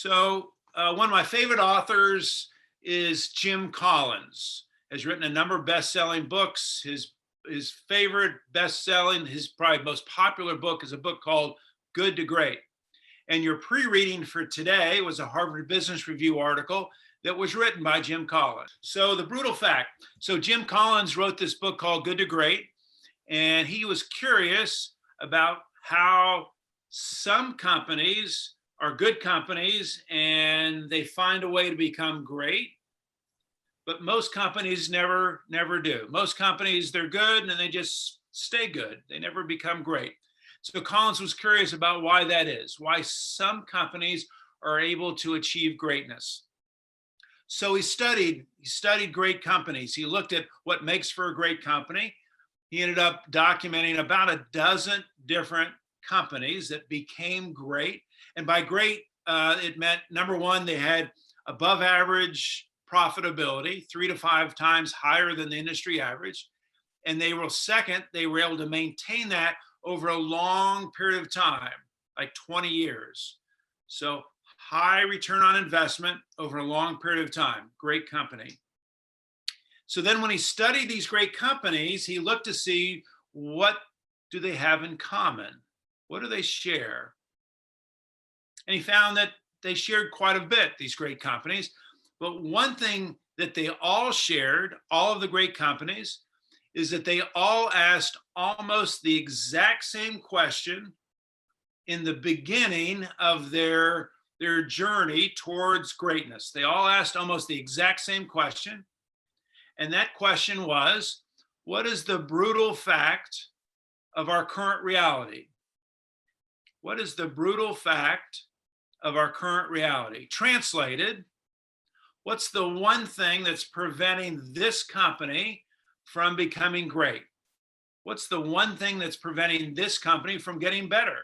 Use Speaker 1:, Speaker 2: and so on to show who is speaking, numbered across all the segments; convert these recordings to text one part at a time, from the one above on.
Speaker 1: One of my favorite authors is Jim Collins. Has written a number of best-selling books. His favorite best-selling, his probably most popular book is a book called Good to Great. And your pre-reading for today was a Harvard Business Review article that was written by Jim Collins. So the brutal fact. So Jim Collins wrote this book called Good to Great, and he was curious about how some companies are good companies and they find a way to become great, but most companies never do. Most companies, they're good and they just stay good. They never become great. So Collins was curious about why that is, why some companies are able to achieve greatness. So he studied great companies. He looked at what makes for a great company. He ended up documenting about a dozen different companies that became great. And by great, it meant number one, they had above average profitability, 3 to 5 times higher than the industry average. And they were second, they were able to maintain that over a long period of time, like 20 years. So high return on investment over a long period of time, great company. So then when he studied these great companies, he looked to see what do they have in common? What do they share? And he found that they shared quite a bit, these great companies. But one thing that they all shared, all of the great companies, is that they all asked almost the exact same question in the beginning of their journey towards greatness. They all asked almost the exact same question. And that question was, what is the brutal fact of our current reality? What is the brutal fact of our current reality? Translated, what's the one thing that's preventing this company from becoming great? What's the one thing that's preventing this company from getting better?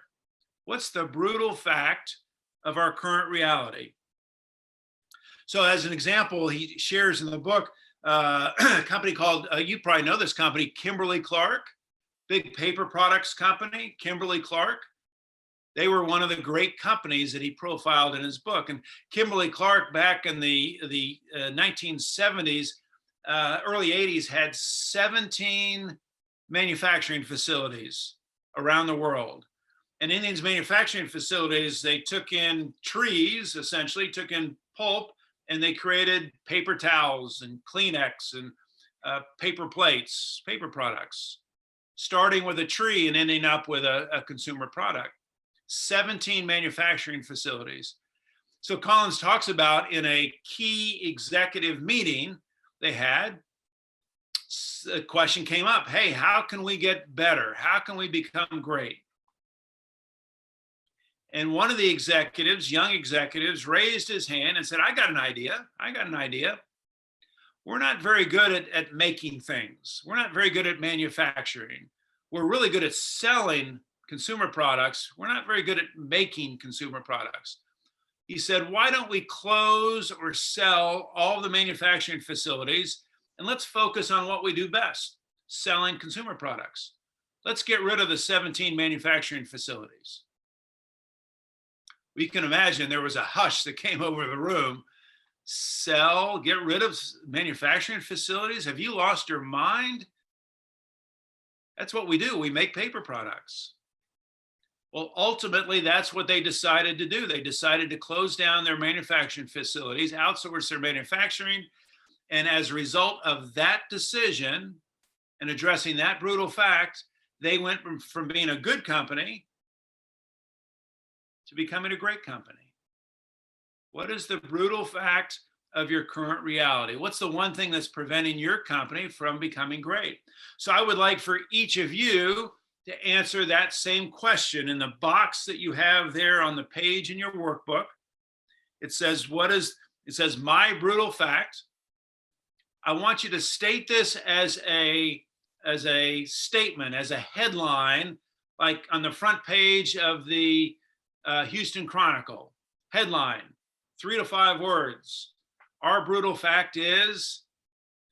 Speaker 1: What's the brutal fact of our current reality? So as an example, he shares in the book a company called, you probably know this company, Kimberly-Clark, big paper products company, Kimberly-Clark. They were one of the great companies that he profiled in his book. And Kimberly-Clark back in the 1970s, early 80s, had 17 manufacturing facilities around the world. And in these manufacturing facilities, they took in trees, essentially, took in pulp, and they created paper towels and Kleenex and paper plates, paper products, starting with a tree and ending up with a consumer product. 17 manufacturing facilities. So Collins talks about in a key executive meeting they had, a question came up, hey, how can we get better? How can we become great? And one of the executives, young executives, raised his hand and said, I got an idea. I got an idea. We're not very good at making things. We're not very good at manufacturing. We're really good at selling consumer products. We're not very good at making consumer products. He said, why don't we close or sell all the manufacturing facilities and let's focus on what we do best, selling consumer products. Let's get rid of the 17 manufacturing facilities. We can imagine there was a hush that came over the room. Sell, get rid of manufacturing facilities? Have you lost your mind? That's what we do. We make paper products. Well, ultimately, that's what they decided to do. They decided to close down their manufacturing facilities, outsource their manufacturing. And as a result of that decision and addressing that brutal fact, they went from being a good company to becoming a great company. What is the brutal fact of your current reality? What's the one thing that's preventing your company from becoming great? So I would like for each of you to answer that same question in the box that you have there on the page in your workbook. It says, it says, my brutal fact. I want you to state this as a statement, as a headline, like on the front page of the Houston Chronicle. Headline, 3 to 5 words. Our brutal fact is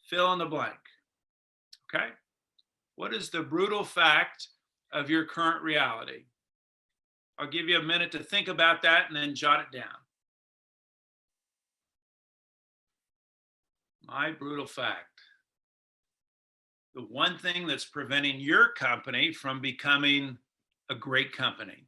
Speaker 1: fill in the blank. Okay? What is the brutal fact of your current reality? I'll give you a minute to think about that and then jot it down. My brutal fact. The one thing that's preventing your company from becoming a great company.